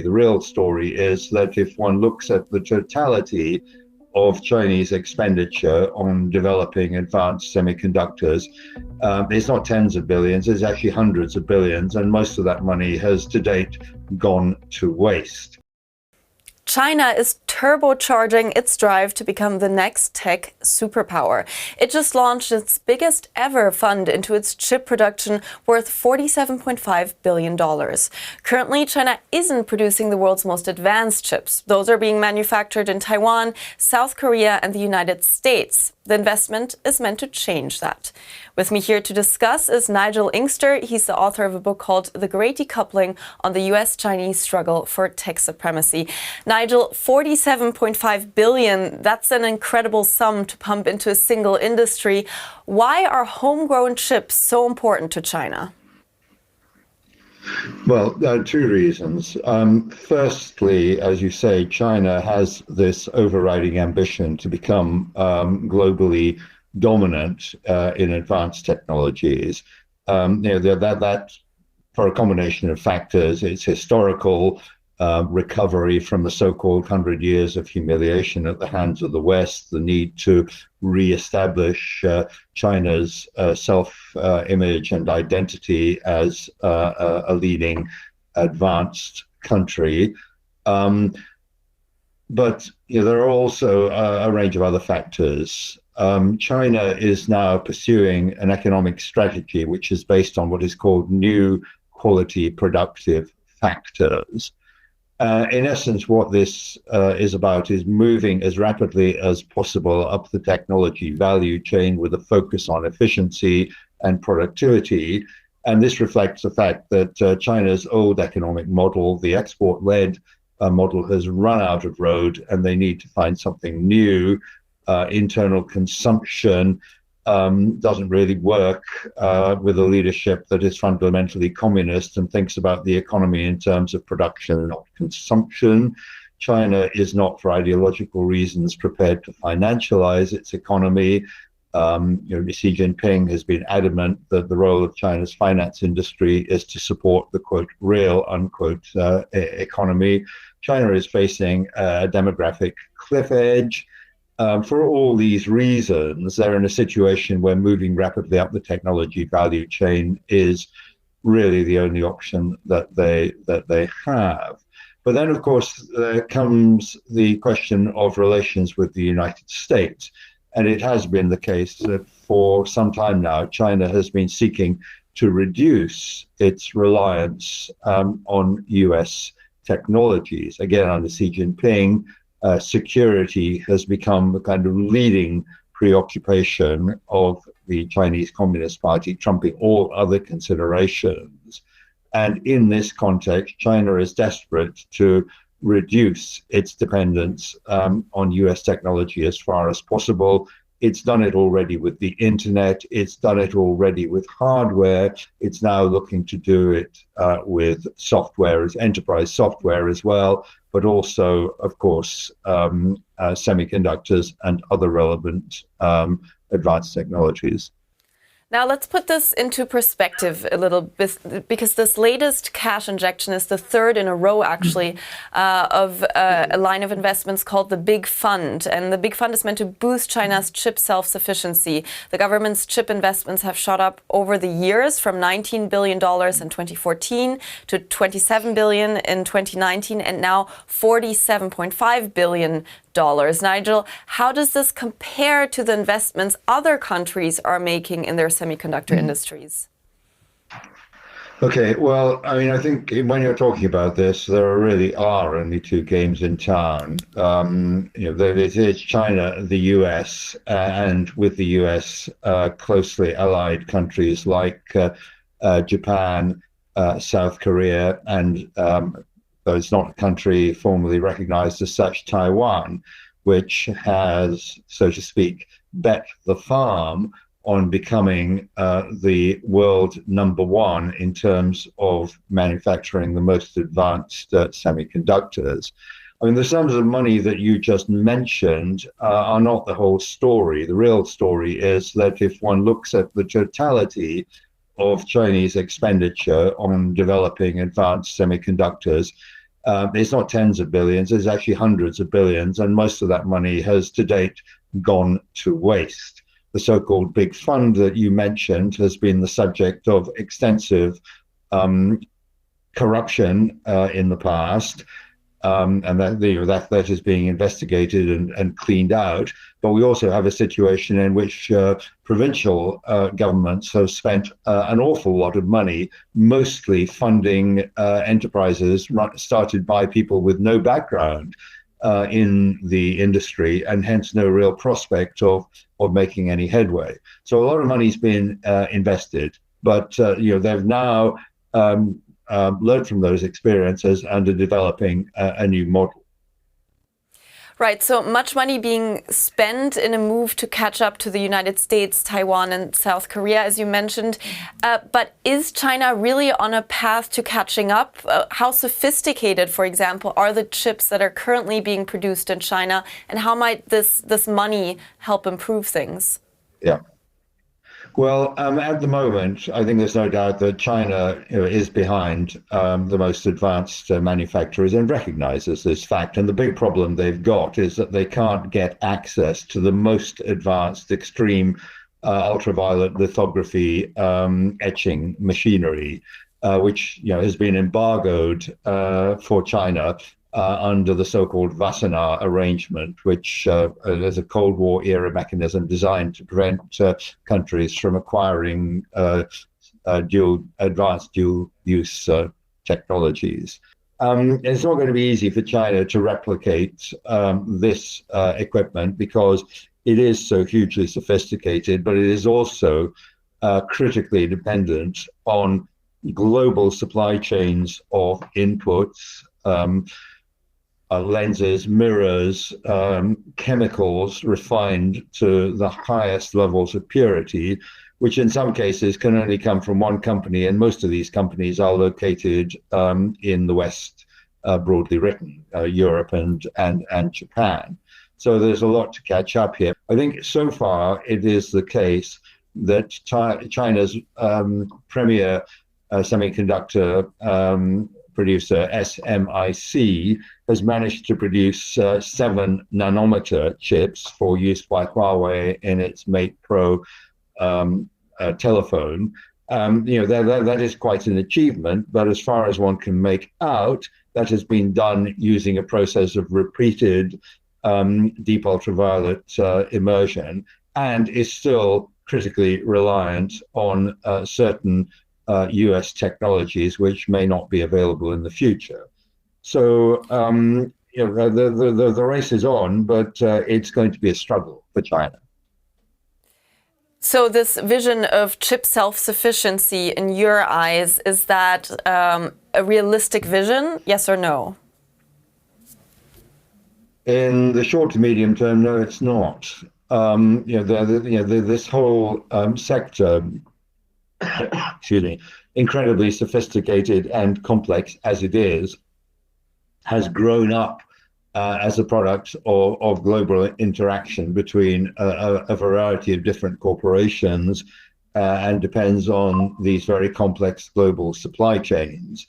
The real story is that if one looks at the totality of Chinese expenditure on developing advanced semiconductors, it's not tens of billions, it's actually hundreds of billions, and most of that money has to date gone to waste. China is turbocharging its drive to become the next tech superpower. It just launched its biggest ever fund into its chip production, worth $47.5 billion. Currently, China isn't producing the world's most advanced chips. Those are being manufactured in Taiwan, South Korea, and the United States. The investment is meant to change that. With me here to discuss is Nigel Inkster. He's the author of a book called The Great Decoupling on the US-Chinese struggle for tech supremacy. Nigel, $47.5 billion, that's an incredible sum to pump into a single industry. Why are homegrown chips so important to China? Well, there are two reasons. Firstly, as you say, China has this overriding ambition to become globally dominant in advanced technologies. That for a combination of factors, it's historical recovery from the so-called 100 years of humiliation at the hands of the West, the need to re-establish China's self-image and identity as a leading advanced country. But there are also a range of other factors. China is now pursuing an economic strategy which is based on what is called new quality productive factors. In essence, what this is about is moving as rapidly as possible up the technology value chain with a focus on efficiency and productivity. And this reflects the fact that China's old economic model, the export-led model, has run out of road, and they need to find something new. Internal consumption doesn't really work with a leadership that is fundamentally communist and thinks about the economy in terms of production, not consumption. China is not, for ideological reasons, prepared to financialize its economy. Xi Jinping has been adamant that the role of China's finance industry is to support the, quote, real, unquote, economy. China is facing a demographic cliff edge. For all these reasons, they're in a situation where moving rapidly up the technology value chain is really the only option that they have. But then, of course, there comes the question of relations with the United States. And it has been the case that for some time now, China has been seeking to reduce its reliance on US technologies. Again, under Xi Jinping, security has become a kind of leading preoccupation of the Chinese Communist Party, trumping all other considerations. And in this context, China is desperate to reduce its dependence on US technology as far as possible. It's done it already with the internet. It's done it already with hardware. It's now looking to do it with software, as enterprise software as well, but also, of course, semiconductors and other relevant advanced technologies. Now let's put this into perspective a little bit, because this latest cash injection is the third in a row, actually, of a line of investments called the Big Fund. And the Big Fund is meant to boost China's chip self-sufficiency. The government's chip investments have shot up over the years from $19 billion in 2014 to $27 billion in 2019 and now $47.5 billion. Nigel, how does this compare to the investments other countries are making in their semiconductor industries? Okay, well, I mean, I think when you're talking about this, there really are only two games in town. There is China, the US, and with the US, closely allied countries like Japan, South Korea, and though it's not a country formally recognized as such, Taiwan, which has, so to speak, bet the farm on becoming the world #1 in terms of manufacturing the most advanced semiconductors. I mean, the sums of money that you just mentioned are not the whole story. The real story is that if one looks at the totality of Chinese expenditure on developing advanced semiconductors, It's not tens of billions, it's actually hundreds of billions, and most of that money has to date gone to waste. The so-called big fund that you mentioned has been the subject of extensive corruption in the past, and that is being investigated and cleaned out. But we also have a situation in which provincial governments have spent an awful lot of money, mostly funding enterprises started by people with no background in the industry, and hence no real prospect of making any headway. So a lot of money's been invested, but they've now learned from those experiences and are developing a new model. Right, so much money being spent in a move to catch up to the United States, Taiwan and South Korea, as you mentioned. But is China really on a path to catching up? How sophisticated, for example, are the chips that are currently being produced in China? And how might this money help improve things? Yeah. Well, at the moment, I think there's no doubt that China is behind the most advanced manufacturers and recognizes this fact. And the big problem they've got is that they can't get access to the most advanced extreme ultraviolet lithography etching machinery, which has been embargoed for China under the so-called Wassenaar arrangement, which is a Cold War era mechanism designed to prevent countries from acquiring advanced dual-use technologies. It's not going to be easy for China to replicate this equipment because it is so hugely sophisticated, but it is also critically dependent on global supply chains of inputs, lenses, mirrors, chemicals refined to the highest levels of purity, which in some cases can only come from one company. And most of these companies are located in the West, broadly written, Europe and Japan. So there's a lot to catch up here. I think so far it is the case that China's premier semiconductor producer, SMIC, has managed to produce 7 nanometer chips for use by Huawei in its Mate Pro telephone. That is quite an achievement, but as far as one can make out, that has been done using a process of repeated deep ultraviolet immersion, and is still critically reliant on certain US technologies which may not be available in the future. So the race is on, but it's going to be a struggle for China. So this vision of chip self-sufficiency in your eyes, is that a realistic vision, yes or no? In the short to medium term, no, it's not. This whole sector, excuse me, incredibly sophisticated and complex as it is, has grown up as a product of global interaction between a variety of different corporations and depends on these very complex global supply chains.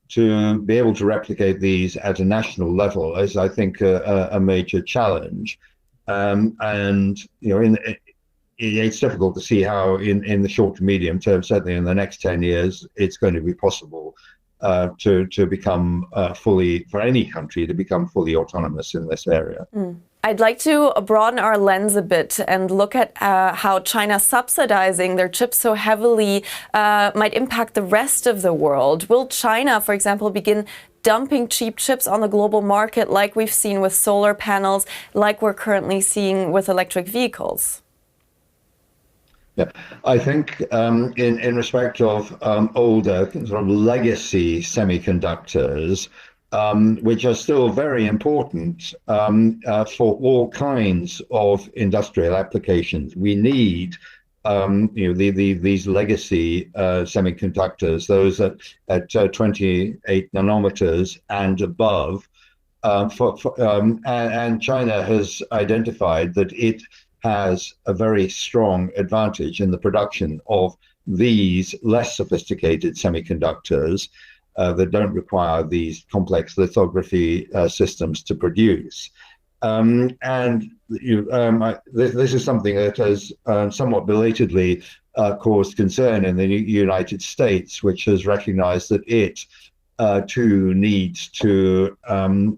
To be able to replicate these at a national level is, I think, a major challenge. It's difficult to see how in the short to medium term, certainly in the next 10 years, it's going to be possible to become for any country to become fully autonomous in this area. I'd like to broaden our lens a bit and look at how China subsidizing their chips so heavily might impact the rest of the world. Will China, for example, begin dumping cheap chips on the global market like we've seen with solar panels, like we're currently seeing with electric vehicles? Yeah, I think in respect of older sort of legacy semiconductors, which are still very important for all kinds of industrial applications, we need these legacy semiconductors, those at 28 nanometers and above. And China has identified that it has a very strong advantage in the production of these less sophisticated semiconductors. that don't require these complex lithography systems to produce. This is something that has somewhat belatedly caused concern in the United States, which has recognized that it too needs to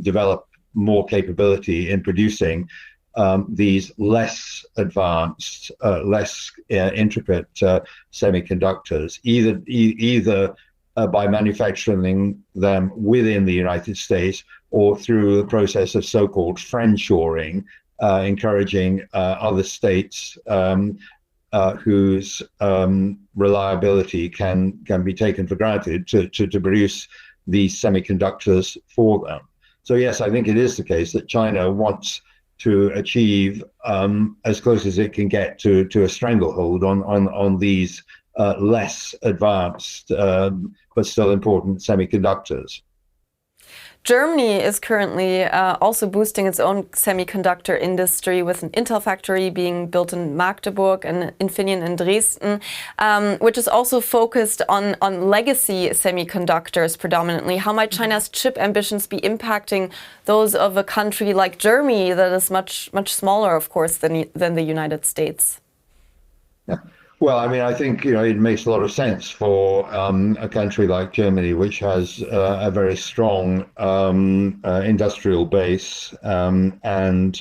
develop more capability in producing these less advanced, less intricate semiconductors, either by manufacturing them within the United States or through the process of so-called friendshoring, encouraging other states whose reliability can be taken for granted to produce these semiconductors for them. So yes, I think it is the case that China wants to achieve as close as it can get to a stranglehold on these less advanced but still important semiconductors. Germany is currently also boosting its own semiconductor industry with an Intel factory being built in Magdeburg and Infineon in Dresden, which is also focused on legacy semiconductors predominantly. How might China's chip ambitions be impacting those of a country like Germany that is much smaller, of course, than the United States? Yeah. Well, I mean, I think it makes a lot of sense for a country like Germany, which has a very strong industrial base and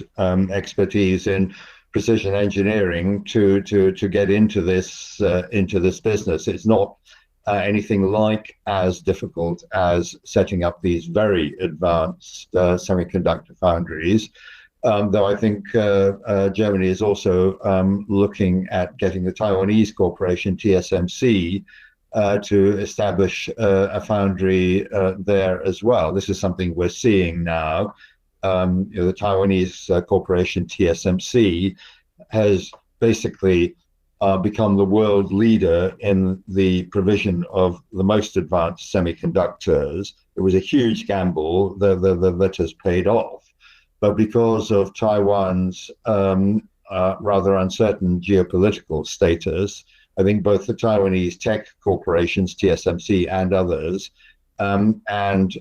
expertise in precision engineering, to get into this business. It's not anything like as difficult as setting up these very advanced semiconductor foundries. Though I think Germany is also looking at getting the Taiwanese corporation TSMC to establish a foundry there as well. This is something we're seeing now. The Taiwanese corporation TSMC has basically become the world leader in the provision of the most advanced semiconductors. It was a huge gamble that has paid off. But because of Taiwan's rather uncertain geopolitical status, I think both the Taiwanese tech corporations, TSMC and others, and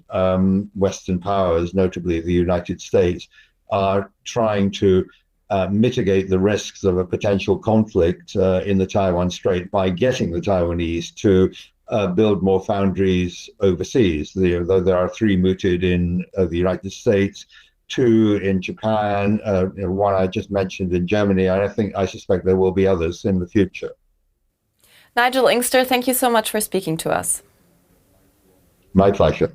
Western powers, notably the United States, are trying to mitigate the risks of a potential conflict in the Taiwan Strait by getting the Taiwanese to build more foundries overseas. Though there are 3 mooted in the United States, 2 in Japan, one I just mentioned in Germany. I suspect there will be others in the future. Nigel Inkster, thank you so much for speaking to us. My pleasure.